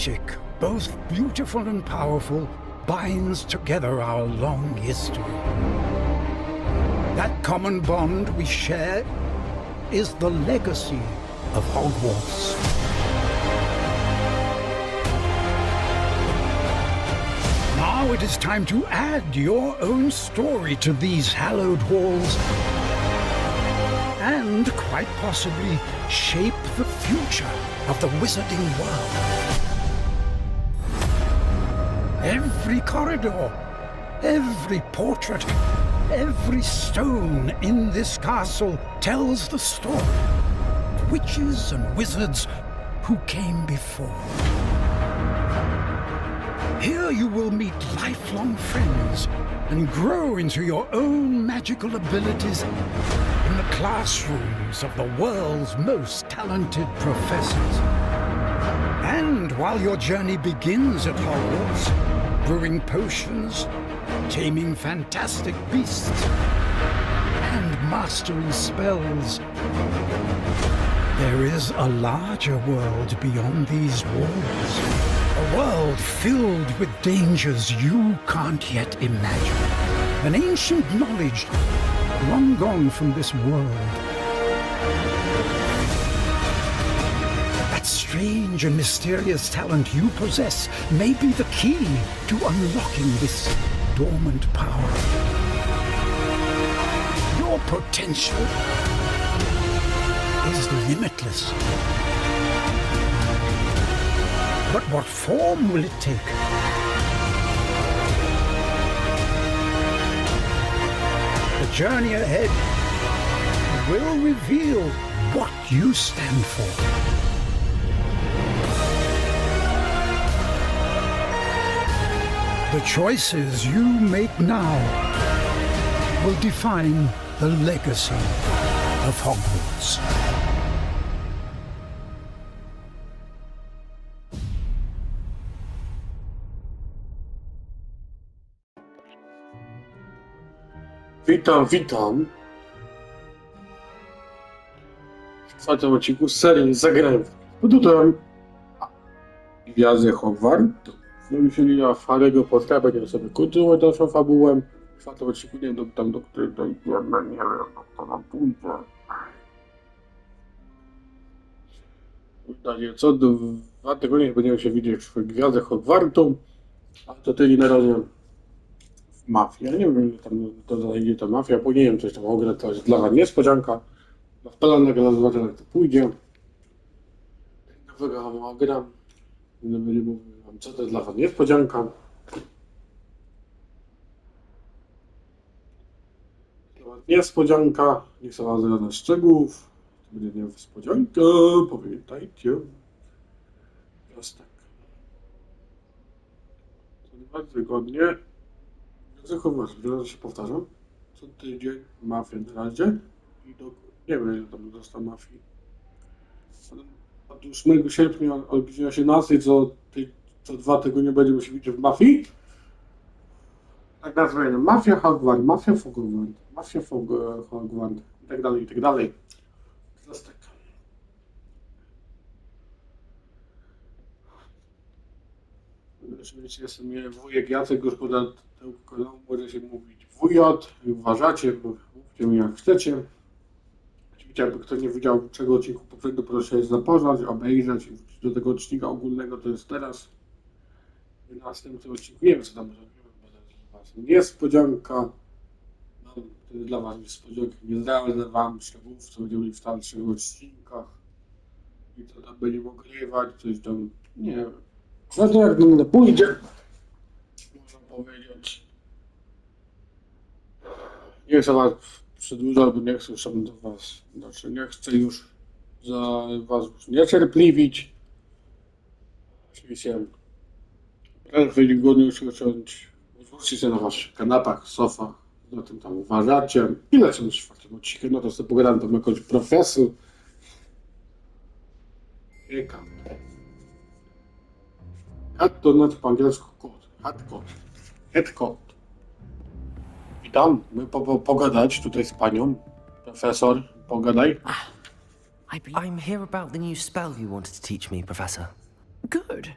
magic, both beautiful and powerful, binds together our long history. That common bond we share is the legacy of Hogwarts. Now it is time to add your own story to these hallowed halls and, quite possibly, shape the future of the wizarding world. Every corridor, every portrait, every stone in this castle tells the story of witches and wizards who came before. Here you will meet lifelong friends and grow into your own magical abilities in the classrooms of the world's most talented professors. And while your journey begins at Hogwarts, brewing potions, taming fantastic beasts, and mastering spells, there is a larger world beyond these walls. A world filled with dangers you can't yet imagine. An ancient knowledge long gone from this world. That strange and mysterious talent you possess may be the key to unlocking this dormant power. Your potential is limitless. But what form will it take? The journey ahead will reveal what you stand for. The choices you make now will define the legacy of Hogwarts. Witam. W czwartym odcinku serii zagrałem w Gwiazdy Hogwartu. Jeśli ja Harry'ego Pottera będę sobie kontynuować naszą fabułę. W czwartym odcinku nie wiem tam do której dojdziemy, nie wiem, to nam pójdzie. Co 2 tygodnie będziemy się widzieć w Gwiazdach Hogwartu, a to tyle na razie. Mafia, nie wiem, tam to zajdzie ta mafia, powinienem coś tam ograć, to jest dla was niespodzianka. W planego zobaczę, jak to pójdzie. Nowego ogram. Nie będzie mówił wam, co to jest dla was niespodzianka. Dla was niespodzianka, nie chcę wam żadnych szczegółów. To będzie niespodzianka, pamiętajcie. Teraz tak. Co 2 tygodnie. Zachowasz, że się powtarzam. Co tydzień mafia na razie i do, nie wiem ile tam dostał mafii. Od 8 sierpnia o godzinie 18 co 2 tygodnie będziemy się widzieć w mafii. Tak nazwijmy. Mafia Hogwart, Mafia Hogwart i tak dalej, i tak dalej. Teraz tak. Oczywiście jestem wujek Jacek, gospodarz tego kanału, może się mówić wujot, uważacie, mówcie mi jak chcecie. Oczywiście jakby ktoś nie widział czego odcinku poprzedniego, proszę się zapoznać, obejrzeć i wrócić do tego odcinka ogólnego, to jest teraz. W następnym odcinku nie wiem co tam zrobimy, bo to jest dla was niespodzianka. No, to jest dla was niespodzianka, nie zdradzę wam szczegółów, co będziemy mieli w dalszych odcinkach. I co tam będziemy ogrywać, coś tam, nie wiem. No to jak będę pójdzie, można powiedzieć. Nie chcę was przedłużać, bo nie chcę już do was, znaczy nie chcę już za was niecierpliwić. Oczywiście prędzej godnie już usiąść, wróćcie się na waszych kanapach, sofach, na tym tam uważacie. Ile się już w takim odcinku, no to sobie pogadam tam jakąś profesor. Hat to znaczy po angielsku kot. Head kot. Witam, my pogadać tutaj z panią. Profesor, pogadaj. I'm here about the new spell you wanted to teach me, Professor. Good.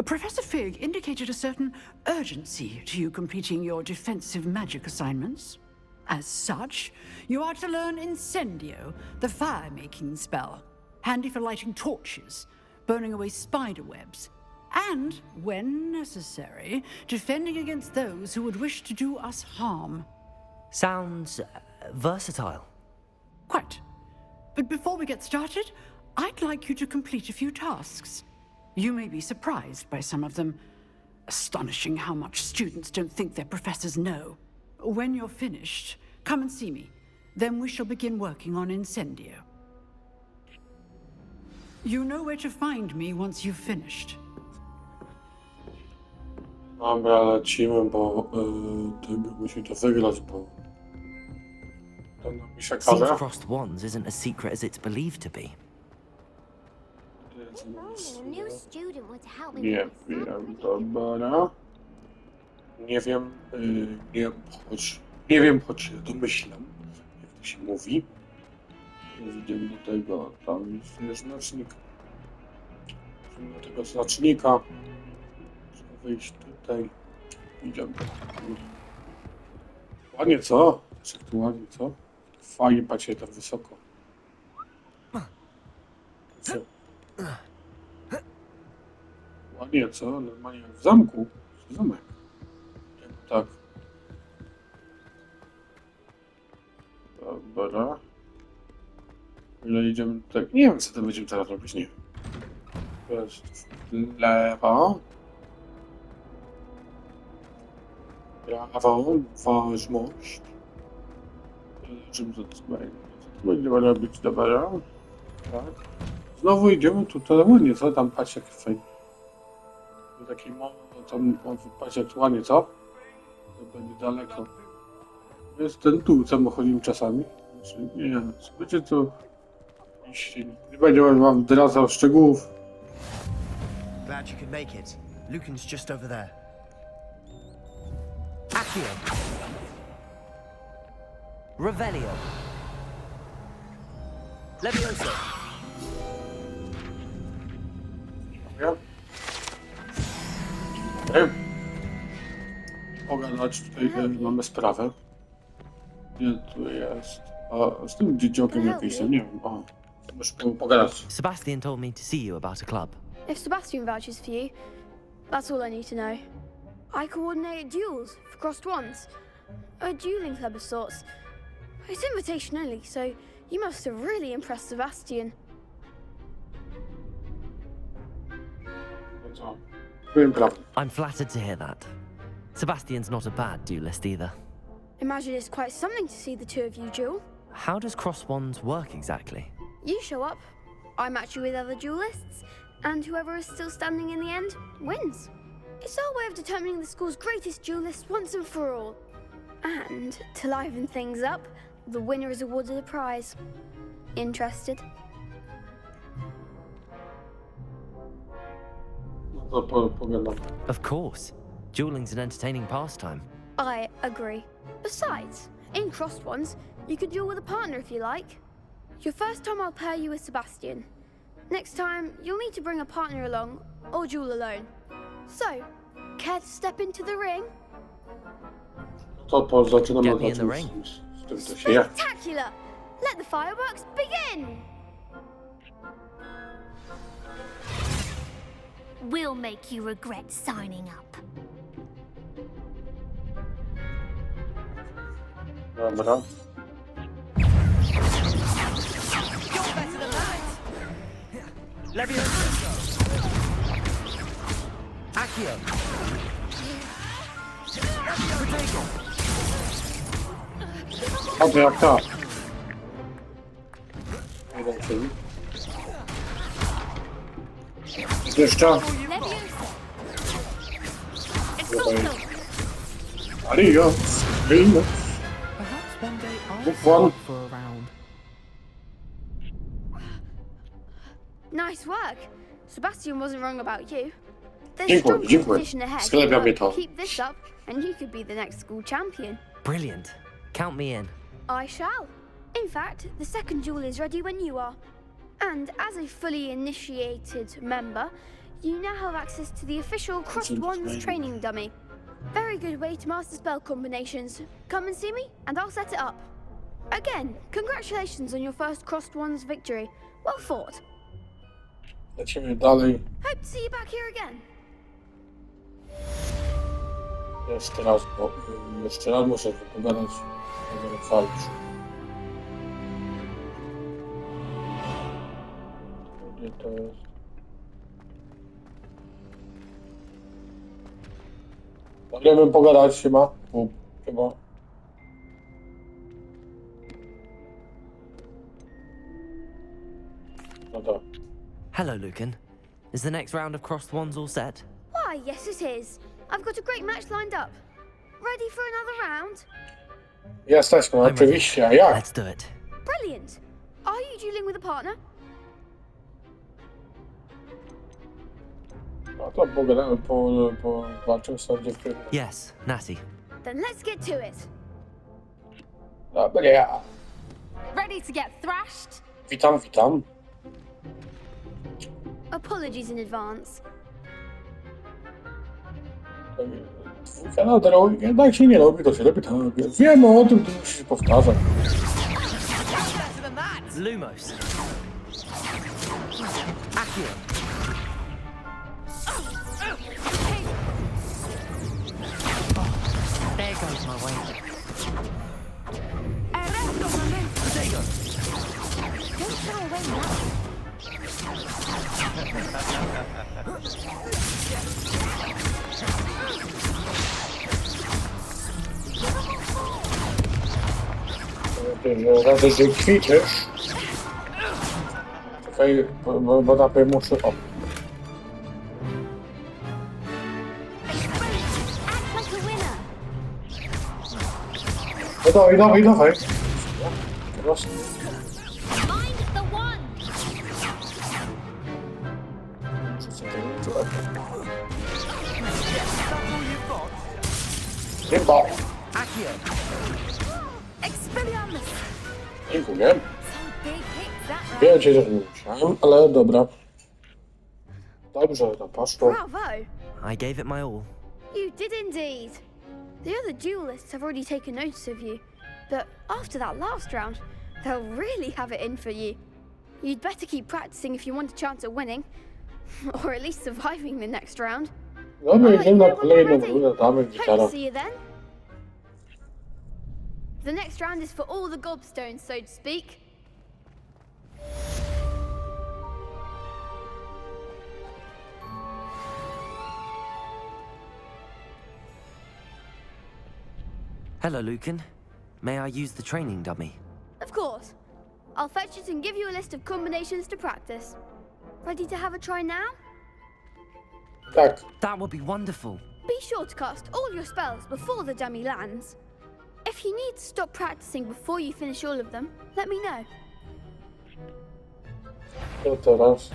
Professor Fig indicated a certain urgency to you completing your defensive magic assignments. As such, you are to learn Incendio, the fire-making spell, handy for lighting torches, burning away spider webs, and, when necessary, defending against those who would wish to do us harm. Sounds versatile. Quite. But before we get started, I'd like you to complete a few tasks. You may be surprised by some of them. Astonishing how much students don't think their professors know. When you're finished, come and see me. Then we shall begin working on Incendio. You know where to find me once you've finished. Dobra, lecimy, bo musimy to wygrać, bo to nam mi się Seems każe. crossed wands isn't as secret as it's believed to be. Nie wiem, dobra. Nie wiem, choć domyślam, jak to się mówi. Idziemy do tego, tam jest znacznik. Idziemy do tego znacznika. Trzeba wyjść tutaj. Idziemy. Ładnie, co? Jak tu ładnie, co? Fajnie, patrzcie, tak wysoko. Co? Ładnie, co? Normalnie jak w zamku. Zamek. Tak. Dobra. Ile idziemy tak? Nie wiem, co to będziemy teraz robić, nie wiem. To jest w lewo. Prawo, ważność. Czym to będziemy robić? Dobra. Tak. Znowu idziemy tutaj ładnie, co? Tam patrz jak fajnie. Taki mało, tam patrz jak ładnie, co? To będzie daleko. Jest ten tu, co my chodzimy czasami. Znaczy, nie, będzie to... Nie będzie wam wdrażał szczegółów. Glad you could make it. Lucan's just over there. Accio. Revelio. Levioso. Pogadać tutaj mamy sprawę. Gdzie tu jest? A z tym dzieciakiem jakimś tam, nie wiem. O, muszę pogadać. Sebastian told me to see you about a club. If Sebastian vouches for you, that's all I need to know. I coordinate duels for crossed wands. A dueling club of sorts. It's invitation only, so you must have really impressed Sebastian. No co? Powiem prawdę. I'm flattered to hear that. Sebastian's not a bad duelist either. Imagine it's quite something to see the two of you duel. How does cross wands work exactly? You show up, I match you with other duelists, and whoever is still standing in the end wins. It's our way of determining the school's greatest duelist once and for all. And to liven things up, the winner is awarded a prize. Interested? No to pogadam. Of course. Dueling's an entertaining pastime. I agree. Besides, in crossed ones, you could duel with a partner if you like. Your first time I'll pair you with Sebastian. Next time, you'll need to bring a partner along, or duel alone. So, care to step into the ring? To zaczynamy Get me in the od ring. z tym, co się je. Spectacular! Let the fireworks begin! We'll make you regret signing up. Dobra. Levioso. Accio. Protego. A to jak ta. Jeden film. Jeszcze. Tutaj. Ario. Film. Perhaps one day I'll Move on. sign up for a round. Nice work. Sebastian wasn't wrong about you. There's Dziękuję, strong dziękuję. competition ahead, Sklepia mnie but to. keep this up and you could be the next school champion. Brilliant. Count me in. I shall. In fact, the second duel is ready when you are. And as a fully initiated member, You now have access to the official Crossed Wands training dummy. Very good way to master spell combinations. Come and see me, and I'll set it up. Again, congratulations on your first Crossed Wands victory. Well fought. Lecimy dalej. Hope to see you back here again. Jeszcze raz muszę wypowiadać. Nie chwalić. Gdzie to jest? Możemy pogadać chyba. Chyba. No tak. Hello, Lucan. Is the next round of Crossed Wands all set? Why, yes it is. I've got a great match lined up. Ready for another round? Jesteśmy, I'm oczywiście, a ready. jak? Let's do it. Brilliant. Are you dueling with a partner? No to pogadamy, walczymy sobie dziewczyny. Yes, Natty. Then let's get to it. Dobra. Ready to get thrashed? Witam, witam. Apologies in advance. Dwójka na drogi, jednak się nie robi, to się robi tak. Wiemy o tym, to musi się powtarzać. Lumos. Accio. There goes my way. Potato. Don't throw away now. Radzę, że kwiczysz. Czekaj, bo na pewno muszę... O, Act like a winner. no dawaj. Teraz. Mind the one. Chyba. Accio. Expelliarmus. Dziękuję. Some big hits that round. Wiem cię, że nie musiałem, ale dobra. Dobrze, to poszło. Bravo. I gave it my all. You did indeed. The other duelists have already taken notice of you, but after that last round, they'll really have it in for you. You'd better keep practicing if you want a chance at winning, or at least surviving the next round. Dobra, I'll let you idziemy na know when we're kolejną ready. rundę, damy Hope gitara. to see you then. The next round is for all the gobstones, so to speak. Hello, Lucan. May I use the training dummy? Of course. I'll fetch it and give you a list of combinations to practice. Ready to have a try now? Tak, That would be wonderful. Be sure to cast all your spells before the dummy lands. If you need to stop practicing before you finish all of them, let me know. to teraz.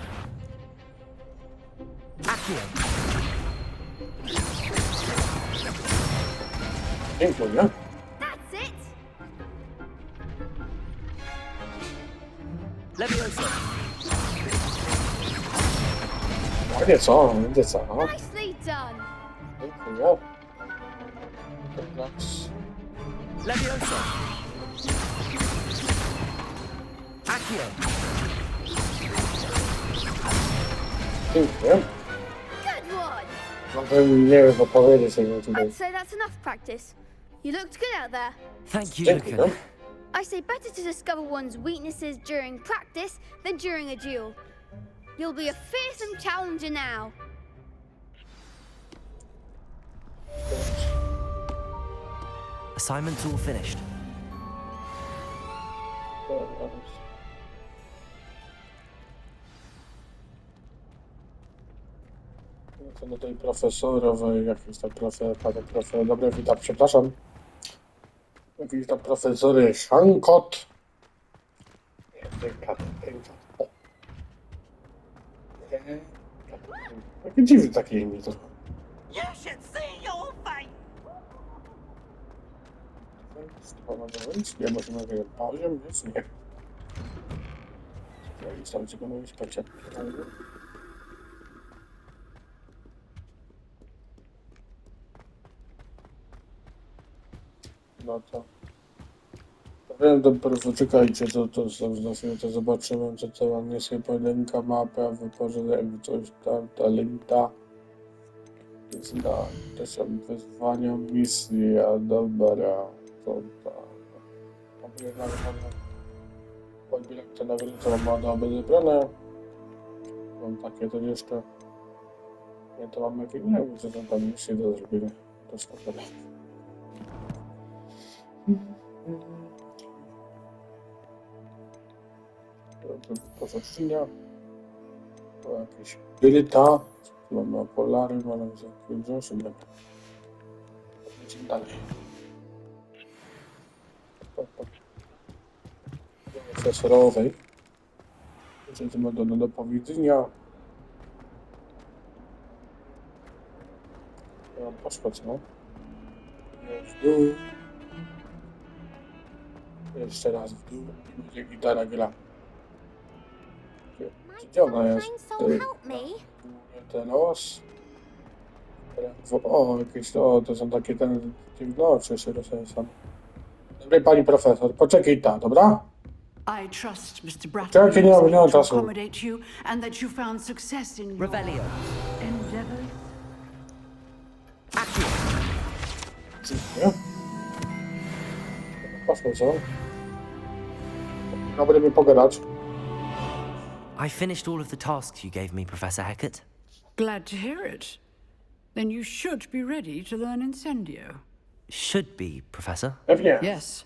Accio. Dziękuję. That's it! Levioso. A nieco. Nicely done! Dziękuję. Teraz. Levioso. Accio. Dziękuję. Good one! No to nie wiem, co powiedzieć tutaj. I'd say that's enough practice. You looked good out there. Thank you, Dziękuję. Lucan. I say better to discover one's weaknesses during practice than during a duel. You'll be a fearsome challenger now. Assignment's all finished. Co do tej profesorowej, jakiś tam dobra, witam, przepraszam. Jakiś tam profesory Shankot. O. Taki dziwny taki imię to. You should see your fate! Nic nie możemy na tego poziom, nic nie. Ja tam czego mówić, patrzę. No to... Wiem, dopiero poczekajcie, to za chwilę to zobaczymy, co to ładnie sobie pojedynka mapa, wypożyczenie, coś tam, ta linka. To są wyzwania, misje, dobra, to tak. Podbieram te nagrody, co mam na obebrane. Mam takie to jeszcze. Nie, to mam jakieś, nie wiem, co tam misje do zrobienia. To spokojnie. Pozoczynia. To jakieś gryta. Mamy polary, mamy jakieś sobie. Lecimy dalej. Profesorowej. Przechodzimy do powiedzenia. Poszło co? W dół. Jeszcze raz w dół. I będzie gitara gra. Gdzie ona jest? Soul help me? Teraz. O, jakieś to są takie ten nocze się rozsądzam. Dobry pani profesor, poczekaj ta, dobra? I trust, Mr. Bratton, Czekaj, nie was mam able to czasu. accommodate you and that you found success in your Revelio. endeavor. Nie? Poszło co? Dobry mi pogadać. I finished all of the tasks you gave me, Professor Hecat. Glad to hear it. Then you should be ready to learn Incendio. Should be, Professor. Pewnie. Yes.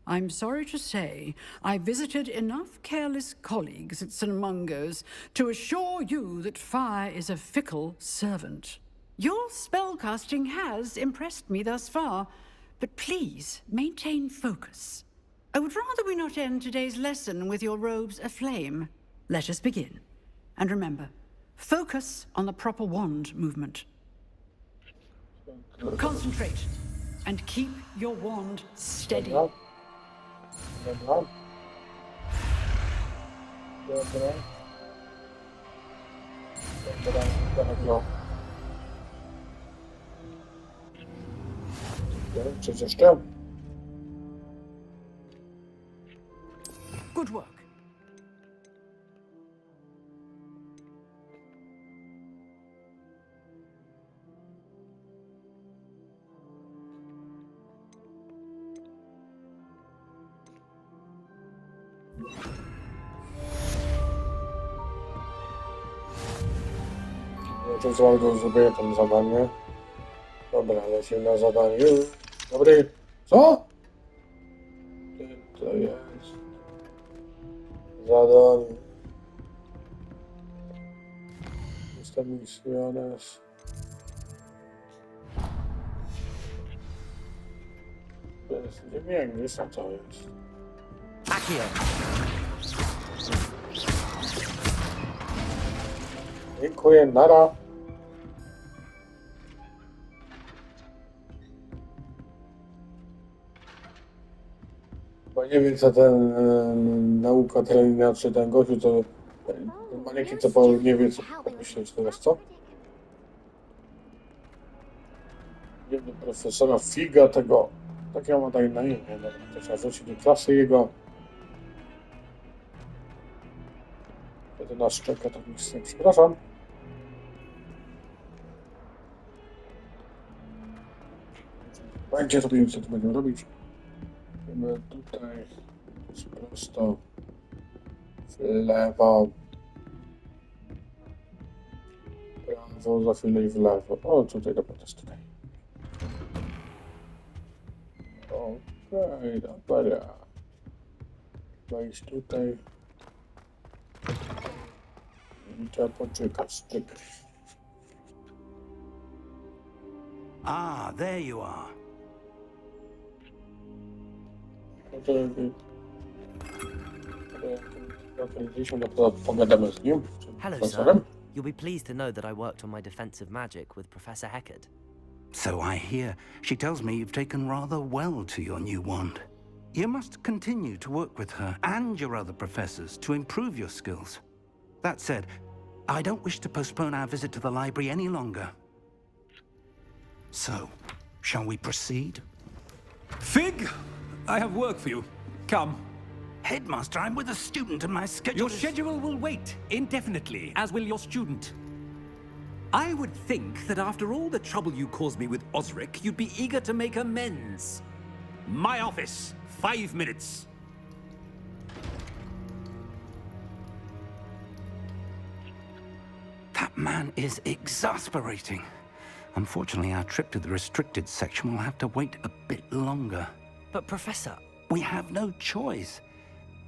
I'm sorry to say, I visited enough careless colleagues at St. Mungo's to assure you that fire is a fickle servant. Your spellcasting has impressed me thus far, but please maintain focus. I would rather we not end today's lesson with your robes aflame. Let us begin. And remember, focus on the proper wand movement. Concentrate and keep your wand steady. Dobra. Dobra. Dobra. Dobra. Dobra. Coś jeszcze? Good work. Czym złego zrobię tam zadanie. Dobra, lecimy na zadanie. Dobry. Co? Gdzie to jest? Zadanie. Jestem misiones. Nie wiem, gdzie są to jest. Accio. Dziękuję, nara. Bo nie wiem, co ten nauka treninga, czy ten gościu, to manieki, co nie wie, co pomyśleć teraz, co? Nie wiem, profesora Figa tego, takiego ma tak na imię, dobra, to trzeba wrócić do klasy jego. Wtedy nas czeka, tak nic nie, przepraszam. Będzie robimy, co tu będziemy robić. Będziemy tutaj prosto w lewo, prawo, za chwilę i w lewo. O, tutaj dobra, to jest tutaj. Okej, dobra. Wejść tutaj. I trzeba poczekać, czekaj. Ah, there you are. No to pogadamy z nim. Hello, Profesorem. sir. You'll be pleased to know that I worked on my defensive magic with Professor Hecat. So I hear. She tells me you've taken rather well to your new wand. You must continue to work with her and your other professors to improve your skills. That said, I don't wish to postpone our visit to the library any longer. So, shall we proceed? Fig, I have work for you. Come. Headmaster, I'm with a student and my schedule Your schedule will wait indefinitely, as will your student. I would think that after all the trouble you caused me with Osric, you'd be eager to make amends. My office, 5 minutes. That man is exasperating. Unfortunately, our trip to the restricted section will have to wait a bit longer. But Professor... We have no choice.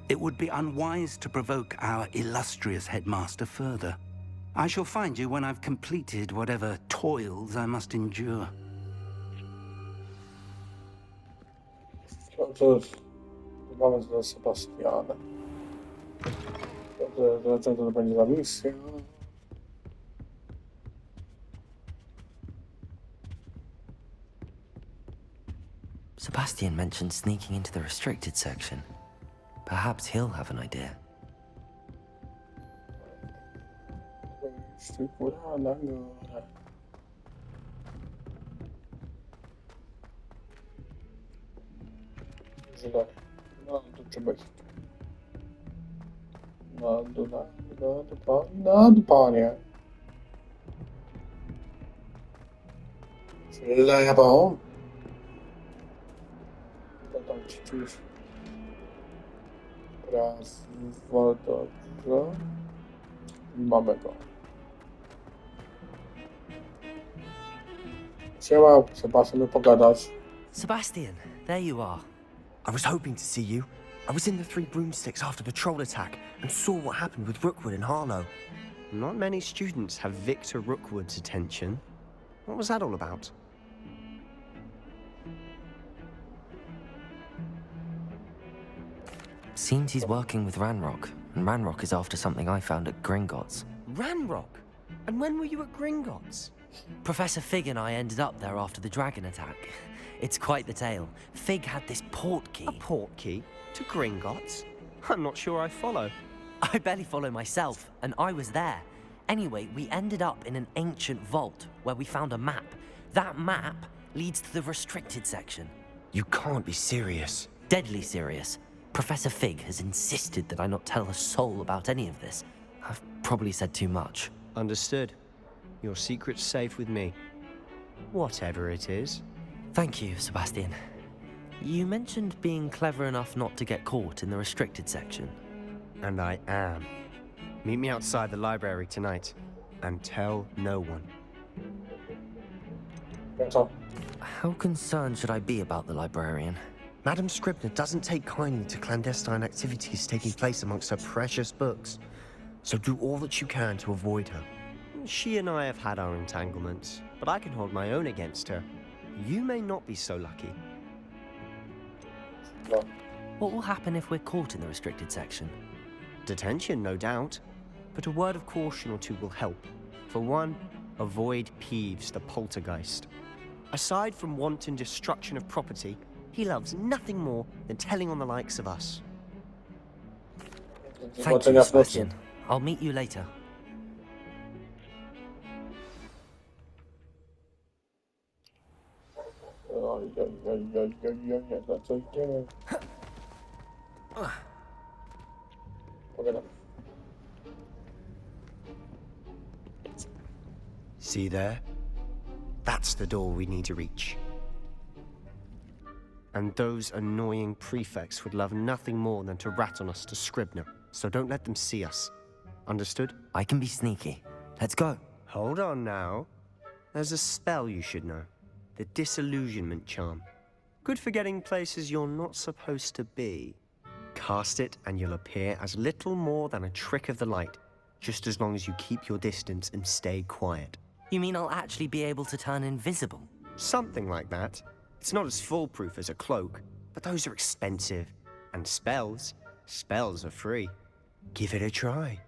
It would be unwise to provoke our illustrious headmaster further. I shall find you when I've completed whatever toils I must endure. Mamy za Sebastiana. Dlaczego to będzie za misja? Sebastian mentioned sneaking into the restricted section. Perhaps he'll have an idea. No, to trzeba iść. Panie. Lewo. To tam ci czujesz. Prawo, dobrze. Mamy go. Siema, Sebastian, pogadać. Sebastian, there you are. I was hoping to see you. I was in the Three Broomsticks after the troll attack and saw what happened with Rookwood and Harlow. Not many students have Victor Rookwood's attention. What was that all about? Seems he's working with Ranrock, and Ranrock is after something I found at Gringotts. Ranrock? And when were you at Gringotts? Professor Fig and I ended up there after the dragon attack. It's quite the tale. Fig had this portkey. A portkey? To Gringotts? I'm not sure I follow. I barely follow myself, and I was there. Anyway, we ended up in an ancient vault where we found a map. That map leads to the restricted section. You can't be serious. Deadly serious. Professor Fig has insisted that I not tell a soul about any of this. I've probably said too much. Understood. Your secret's safe with me. Whatever it is. Thank you, Sebastian. You mentioned being clever enough not to get caught in the restricted section. And I am. Meet me outside the library tonight. And tell no one. How concerned should I be about the librarian? Madam Scribner doesn't take kindly to clandestine activities taking place amongst her precious books. So do all that you can to avoid her. She and I have had our entanglements, but I can hold my own against her. You may not be so lucky. What will happen if we're caught in the restricted section? Detention, no doubt. But a word of caution or two will help. For one, avoid Peeves, the poltergeist. Aside from wanton destruction of property, he loves nothing more than telling on the likes of us. Thank you, Sebastian. I'll meet you later. See there? That's the door we need to reach. And those annoying prefects would love nothing more than to rat on us to Scribner, so don't let them see us. Understood? I can be sneaky. Let's go. Hold on now. There's a spell you should know. The Disillusionment Charm. Good for getting places you're not supposed to be. Cast it and you'll appear as little more than a trick of the light, just as long as you keep your distance and stay quiet. You mean I'll actually be able to turn invisible? Something like that. It's not as foolproof as a cloak, but those are expensive. And spells are free. Give it a try.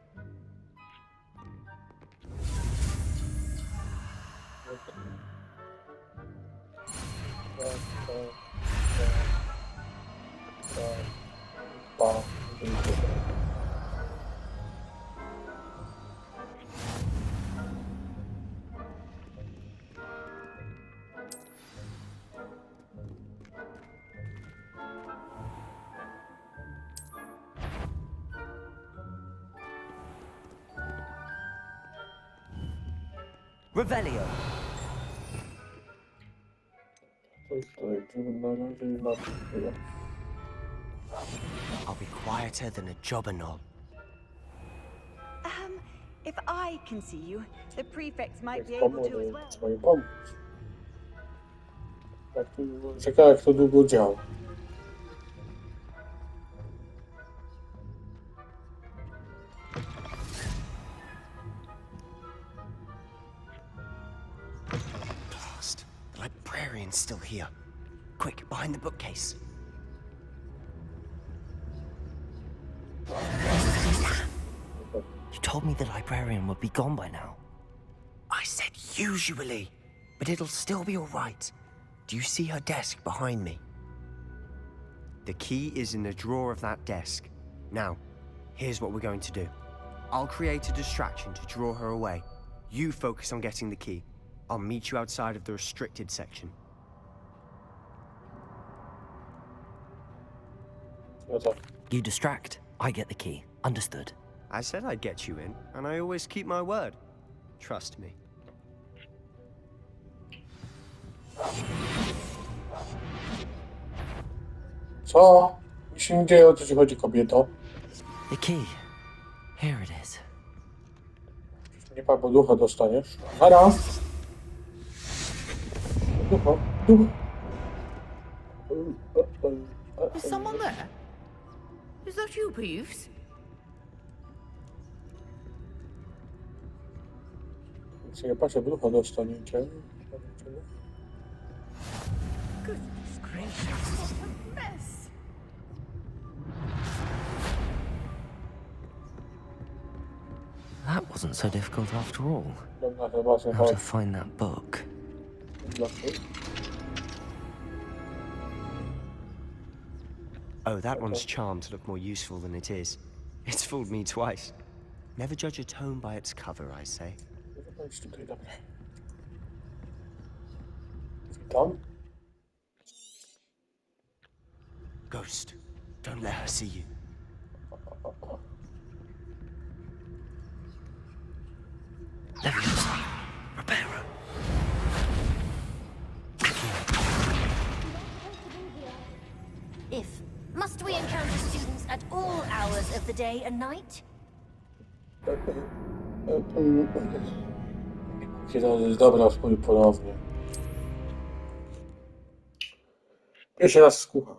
Revelio. I'll be quieter than a jobberknoll. If I can see you, the prefects might be Komu able to as well. swoim pomóc. Ciekawe, jak to długo działa. Blast. The librarian's still here. Quick, behind the bookcase. You told me the librarian would be gone by now. I said usually, but it'll still be all right. Do you see her desk behind me? The key is in the drawer of that desk. Now, here's what we're going to do. I'll create a distraction to draw her away. You focus on getting the key. I'll meet you outside of the restricted section. You distract, I get the key. Understood. I said I'd get you in, and I always keep my word. Trust me. Co? Mi się nie dzieje, o co ci chodzi, kobieto? The key. Here it is. Nie pa, bo ducha dostaniesz. Zaraz! Ducha, ducha. Is someone there? Is that you, Peeves? Więc nie patrzę, ducha dostaniecie. Goodness gracious, what a mess! That wasn't so difficult after all. Dobra, chyba się How to find that book. Oh, that one's charmed to look more useful than it is. It's fooled me twice. Never judge a tome by its cover, I say. Chodź tutaj, dobra. Witam. Ghost, don't let her see you. Leviosa. Reparo. If. Must we encounter students at all hours of the day and night? Dobra, spójrz ponownie. Pierwszy raz skucha.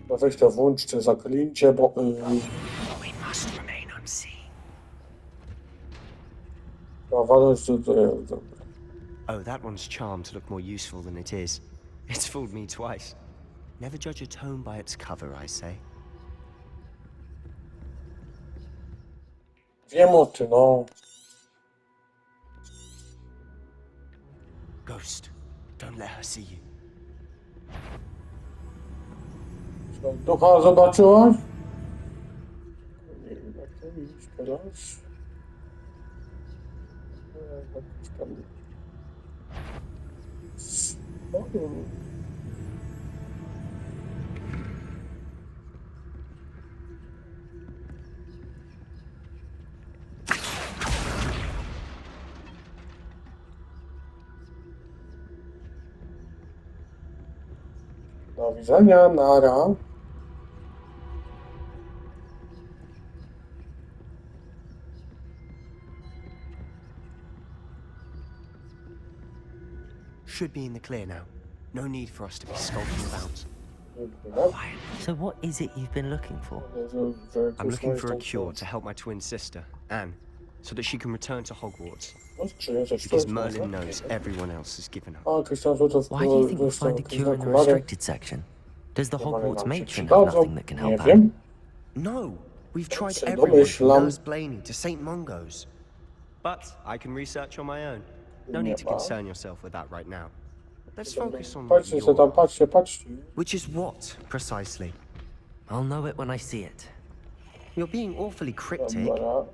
No weź to włączcie zaklęcie, bo... We must remain unseen. No, walność to jest dobra. Oh, that one's charmed to look more useful than it is. It's fooled me twice. Never judge a tome by its cover, I say. Wiem o tym, no. Ghost, don't let her see you. Ducha zobaczyłaś? Nie wiem, jak to iść teraz. Do widzenia, nara. Should be in the clear now. No need for us to be skulking about. Quiet. So what is it you've been looking for? I'm looking for a cure to help my twin sister, Anne, so that she can return to Hogwarts. Because Merlin knows everyone else has given up. Why do you think we'll find a cure in the restricted section? Does the Hogwarts matron have nothing that can help out? No! We've tried everyone from Nurse Blaney to St. Mungo's. But I can research on my own. No need to concern yourself with that right now. Let's focus on what Patrzcie, tam, patrzcie, patrzcie. Which is what, precisely? I'll know it when I see it. You're being awfully cryptic. Dobra,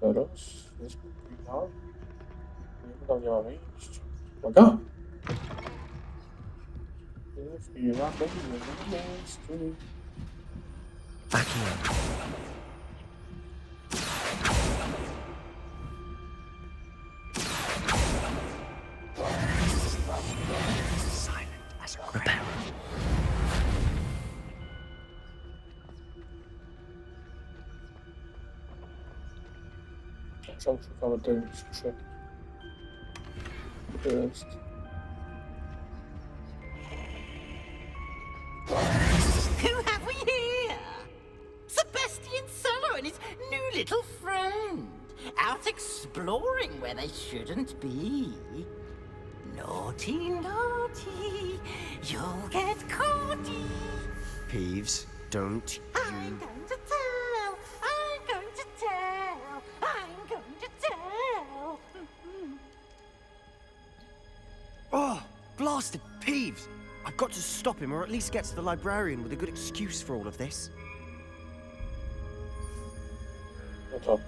teraz jest chwila. Tam nie mamy iść. Uwaga! Chwila, Backing up. Reparo. Szukamy tej skrzynki. To jest. Who have we here? Sebastian Solo and his new little friend. Out exploring where they shouldn't be. Naughty, naughty. You'll get caughty. Peeves, don't I'm going to tell. I'm going to tell. I'm going to tell. Oh, blasted Peeves! I've got to stop him, or at least get to the librarian with a good excuse for all of this. No to.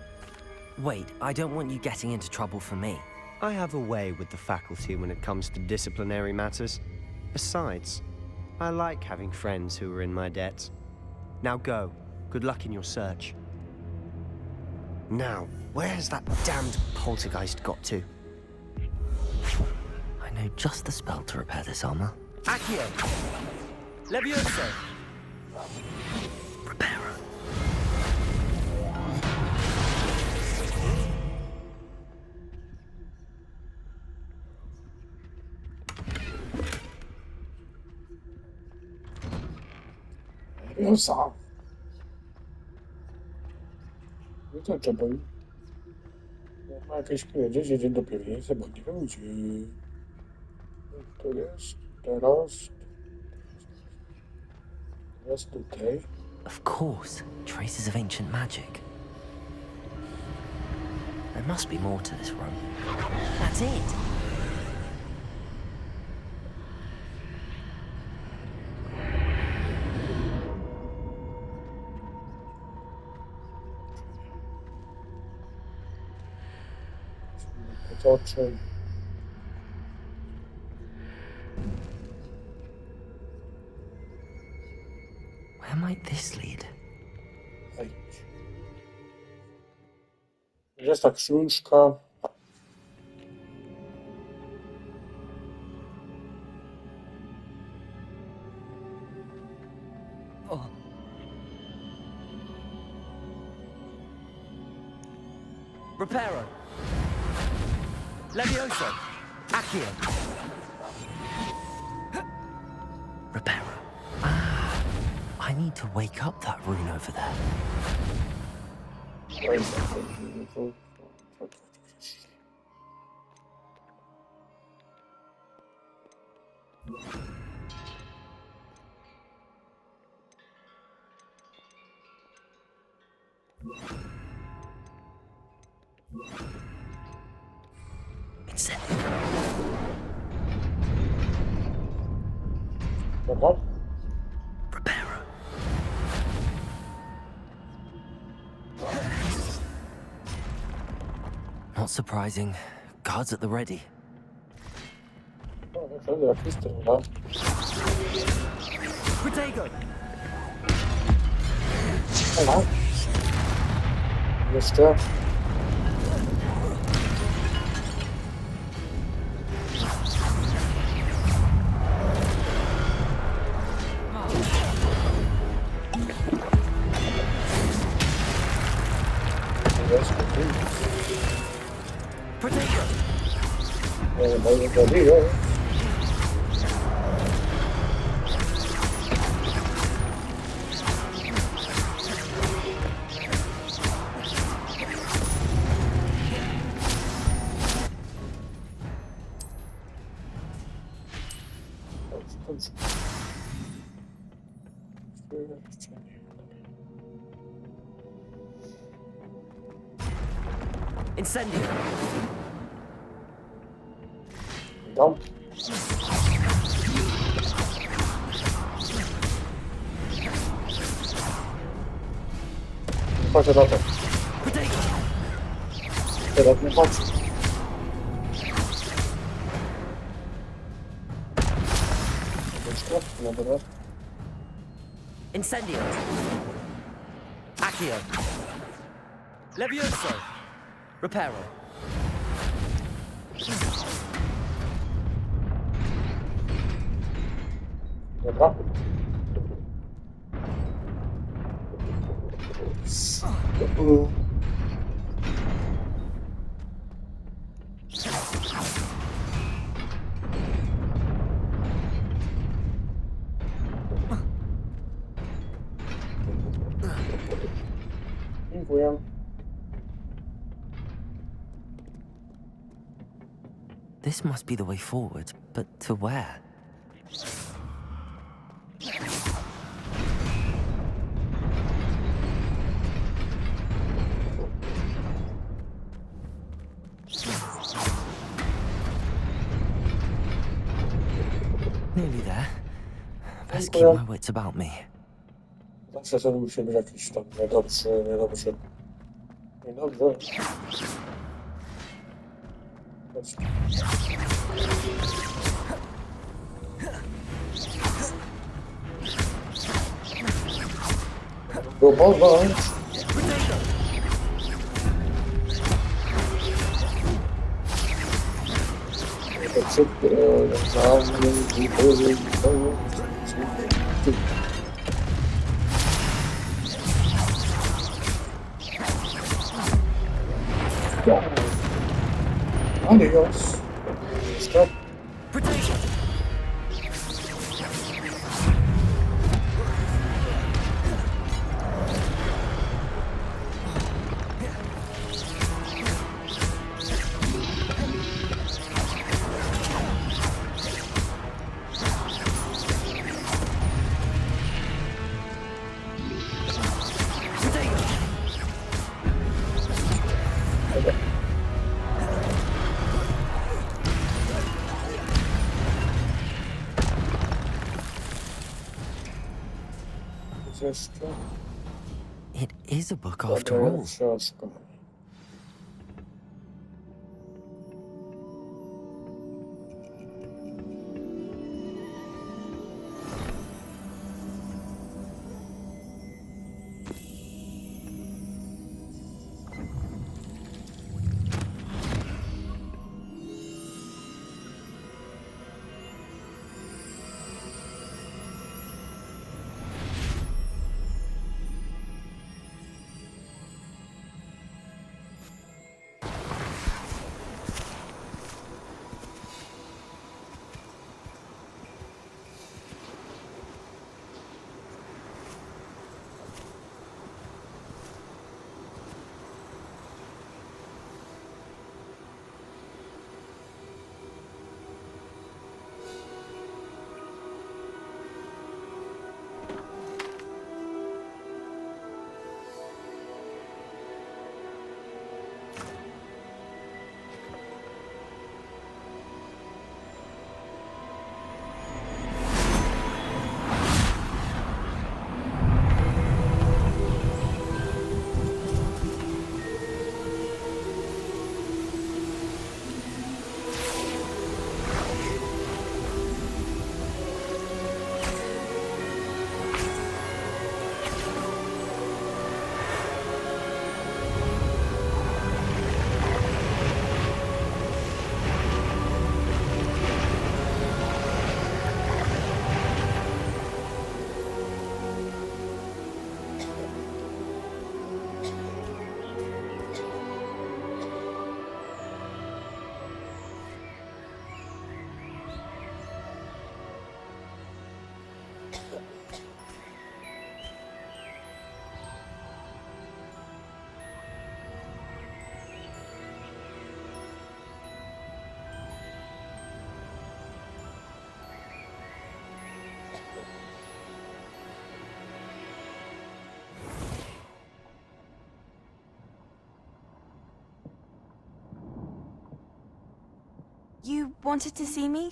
Wait, I don't want you getting into trouble for me. I have a way with the faculty when it comes to disciplinary matters. Besides, I like having friends who are in my debt. Now go. Good luck in your search. Now, where's that damned poltergeist got to? I know just the spell to repair this armor. Accio! Levioso! Reparo. No sam. No to trzeba. Ma jakieś powiedzieć, jedzie do piwnicy, bo nie wiem gdzie. To jest teraz. Teraz tutaj. Of course, traces of ancient magic. There must be more to this room. That's it! Potoczy. Where might this lead? Wejdź. Jest ta książka. Oh. Reparo. Levioso. Accio. Reparo. Ah, I need to wake up that rune over there. It's it. Dobra. Reparo. Not surprising. Guards at the ready. No, naprawdę, jak jest to, no. Protego! Dobra. Jeszcze. Jest, Protego! bardzo zabiję. Dobrze. Jeszcze nie. Incendio! Dom. Chodź do tego. Protego! Teraz nie chodź. Dobra. Incendio! Accio! Levioso! Reparo! Dobra. Dziękuję. This must be the way forward, but to where? Nearly there. Best keep my wits about me. Zawsze to musi być jakiś tam niedobrzy. Próbować. Adios. Stop. It is a book after all. You wanted to see me?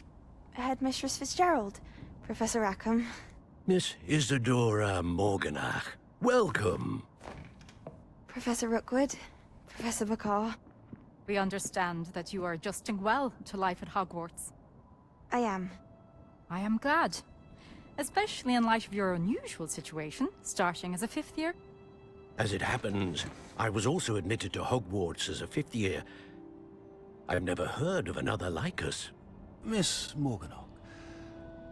Headmistress Fitzgerald, Professor Rackham. Miss Isadora Morganach, welcome. Professor Rookwood, Professor Bakar. We understand that you are adjusting well to life at Hogwarts. I am. I am glad. Especially in light of your unusual situation, starting as a 5th year. As it happens, I was also admitted to Hogwarts as a 5th year. I've never heard of another like us. Miss Morganach,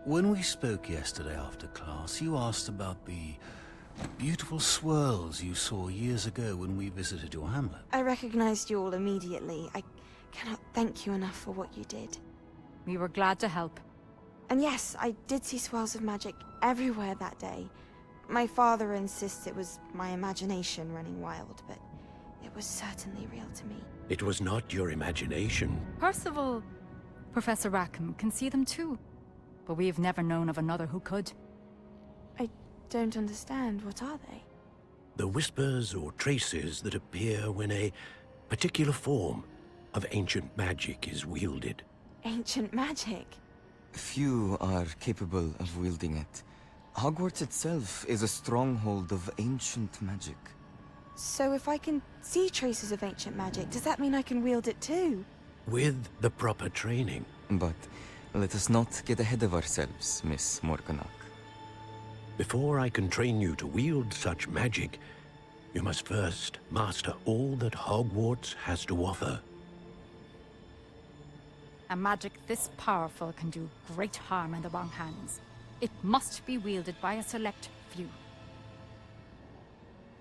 when we spoke yesterday after class, you asked about the beautiful swirls you saw years ago when we visited your hamlet. I recognized you all immediately. I cannot thank you enough for what you did. We were glad to help. And yes, I did see swirls of magic everywhere that day. My father insists it was my imagination running wild, but it was certainly real to me. It was not your imagination. Percival, Professor Rackham can see them too. But we've never known of another who could. I don't understand. What are they? The whispers or traces that appear when a particular form of ancient magic is wielded. Ancient magic? Few are capable of wielding it. Hogwarts itself is a stronghold of ancient magic. So if I can see traces of ancient magic, does that mean I can wield it too? With the proper training. But let us not get ahead of ourselves, Miss Morganach. Before I can train you to wield such magic, you must first master all that Hogwarts has to offer. A magic this powerful can do great harm in the wrong hands. It must be wielded by a select few.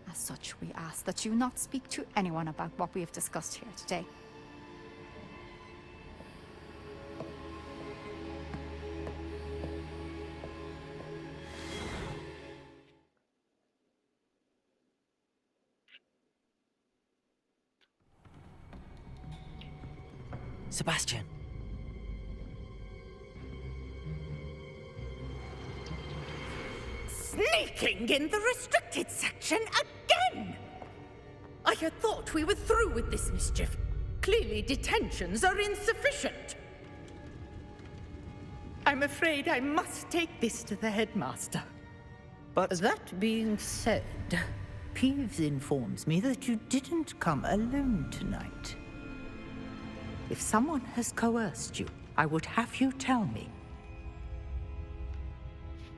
As such, we ask that you not speak to anyone about what we have discussed here today. Sebastian. Sneaking in the restricted section again! I had thought we were through with this mischief. Clearly detentions are insufficient. I'm afraid I must take this to the headmaster. But that being said, Peeves informs me that you didn't come alone tonight. If someone has coerced you, I would have you tell me.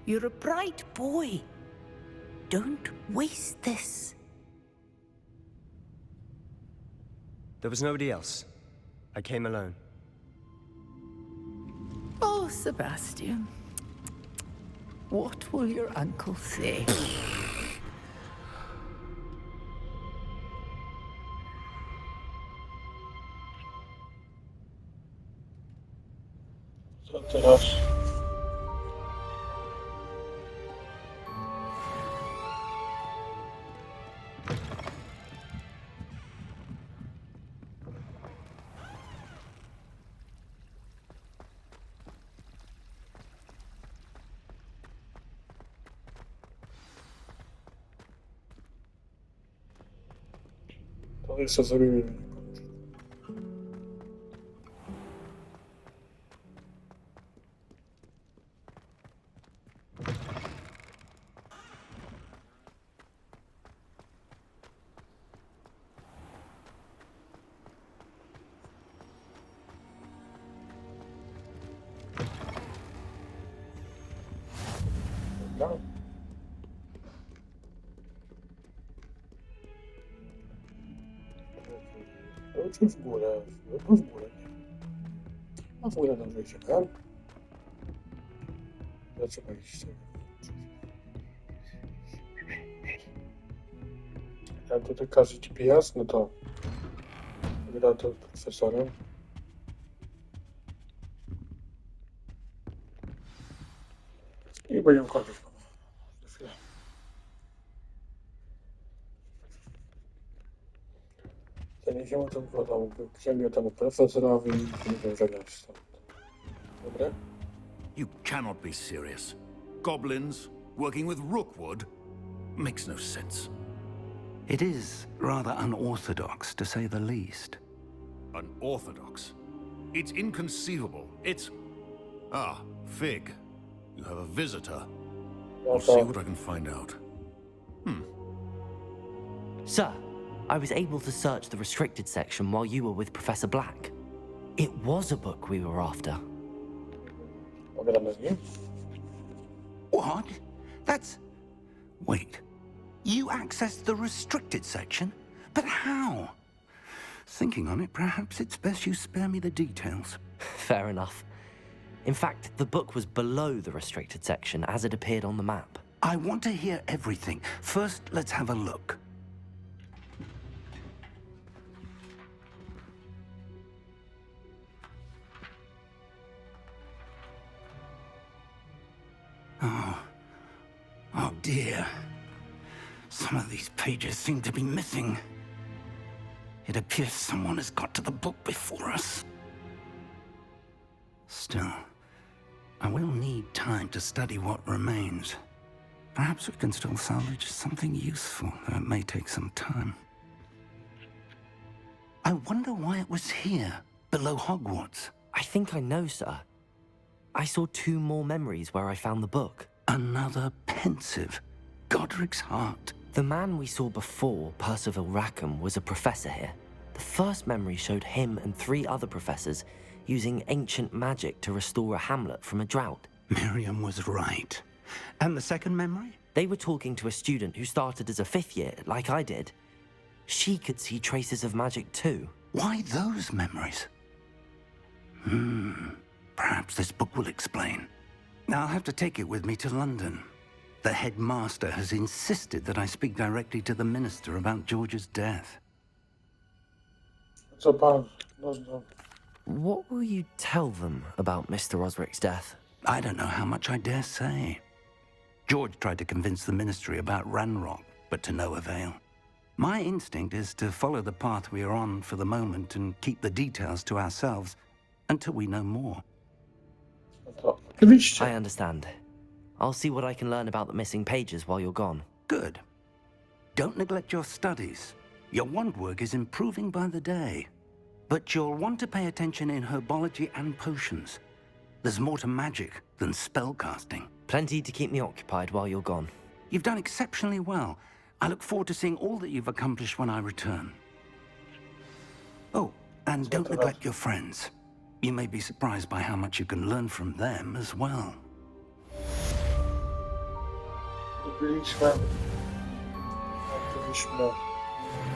You're a bright boy. Don't waste this. There was nobody else. I came alone. Oh, Sebastian. What will your uncle say? Co teraz? To jeszcze zrobimy. Dobra. Czy w górę? No w górę, nie. A w górę dobrze idzie, tak? Trzeba iść. Jak tutaj każdy GPS, no to gra to profesorem. I będziemy kończyć. Za chwilę. Zaniesiemy to wodą, księgę temu profesorowi i będziemy żegnać stąd. Dobre? You cannot be serious. Goblins working with Rookwood makes no sense. It is rather unorthodox, to say the least. Unorthodox? It's inconceivable. It's... Ah, Fig. You have a visitor. I'll see what I can find out. Sir, I was able to search the restricted section while you were with Professor Black. It was a book we were after. What? That's... Wait. You accessed the restricted section? But how? Thinking on it, perhaps it's best you spare me the details. Fair enough. In fact, the book was below the restricted section as it appeared on the map. I want to hear everything. First, let's have a look. Oh dear. Some of these pages seem to be missing. It appears someone has got to the book before us. Still, I will need time to study what remains. Perhaps we can still salvage something useful, though it may take some time. I wonder why it was here, below Hogwarts. I think I know, sir. I saw 2 more memories where I found the book. Another pensive. Godric's heart. The man we saw before, Percival Rackham, was a professor here. The first memory showed him and 3 other professors using ancient magic to restore a hamlet from a drought. Miriam was right. And the second memory? They were talking to a student who started as a 5th year, like I did. She could see traces of magic too. Why those memories? Perhaps this book will explain. I'll have to take it with me to London. The headmaster has insisted that I speak directly to the minister about George's death. Co pan? Można. What will you tell them about Mr. Osric's death? I don't know how much I dare say. George tried to convince the ministry about Ranrock, but to no avail. My instinct is to follow the path we are on for the moment and keep the details to ourselves until we know more. I understand. I'll see what I can learn about the missing pages while you're gone. Good. Don't neglect your studies. Your wand work is improving by the day. But you'll want to pay attention in herbology and potions. There's more to magic than spellcasting. Plenty to keep me occupied while you're gone. You've done exceptionally well. I look forward to seeing all that you've accomplished when I return. Oh, and don't neglect your friends. You may be surprised by how much you can learn from them as well. Byliśmy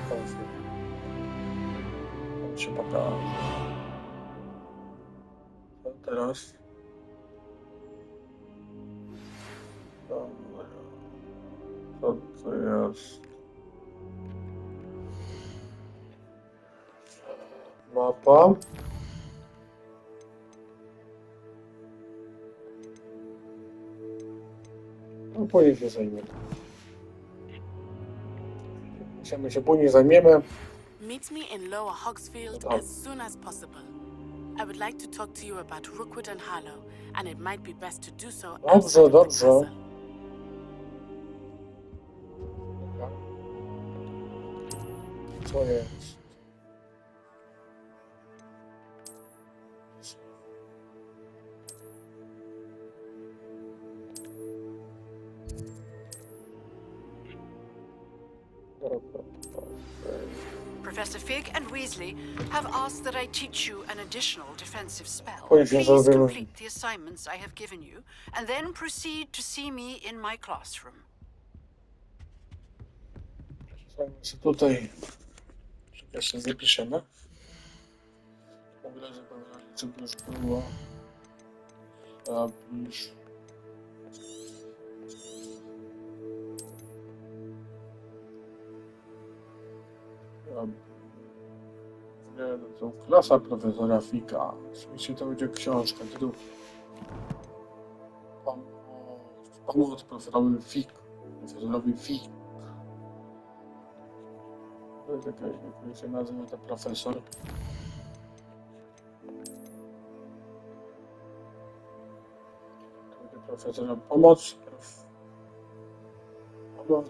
konflikt. Tam się pokaże. Co teraz? Dobra. Co to jest? Mapa. No później się zajmiemy. My się później zajmiemy. Meet me in Lower Hogsfield as soon as possible. I would like to talk to you about Rookwood and Harlow, and it might be best to do so outside of the castle. Co jest? Professor Fig and Weasley have asked that I teach you an additional defensive spell. Please complete the assignments I have given you, and then proceed to see me in my classroom. Tutaj jeszcze zapiszemy. W razie co by już było. Zapisz. To klasa profesora Fika. Oczywiście to będzie książka. Tytuł Pomoc profesorowi Fik. Profesorowi Fik. To jest jakaś, jak się nazywa ten profesor. To będzie profesora Pomoc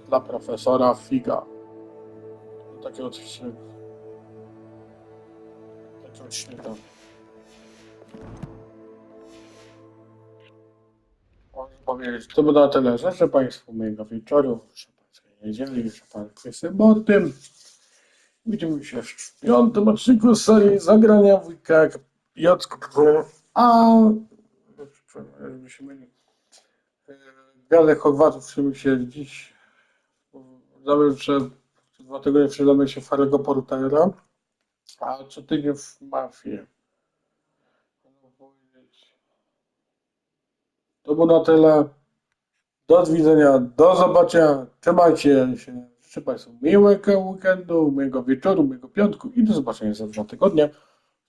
dla profesora Figa. Takie oczywiście. Takie odcinka. Mogę powiedzieć, to by na tyle. Życzę Państwu miłego wieczoru, życzę Pańskiej niedzieli, życzę Pańskiej soboty. Widzimy się w 5. odcinku serii Zagrania w Weekend Jacku. A Gwiazdy Hogwartu wszyscy się dziś. Damy, że 2 tygodnie przydamy się w Harry'ego Pottera, a 3 tygodnie w Mafię. To było na tyle. Do widzenia, do zobaczenia. Trzymajcie się. Życzę Państwu miłego weekendu, miłego wieczoru, miłego piątku i do zobaczenia za 2 tygodnie.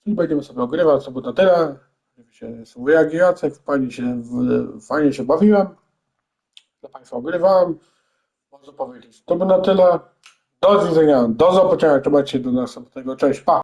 Czyli będziemy sobie ogrywać, to było na tyle. Oczywiście jestem Wujak Jacek, fajnie się bawiłem. Dla Państwa ogrywałem. Można powiedzieć. To było na tyle. Do widzenia, do zobaczenia. Trzymajcie się do następnego. Cześć, pa!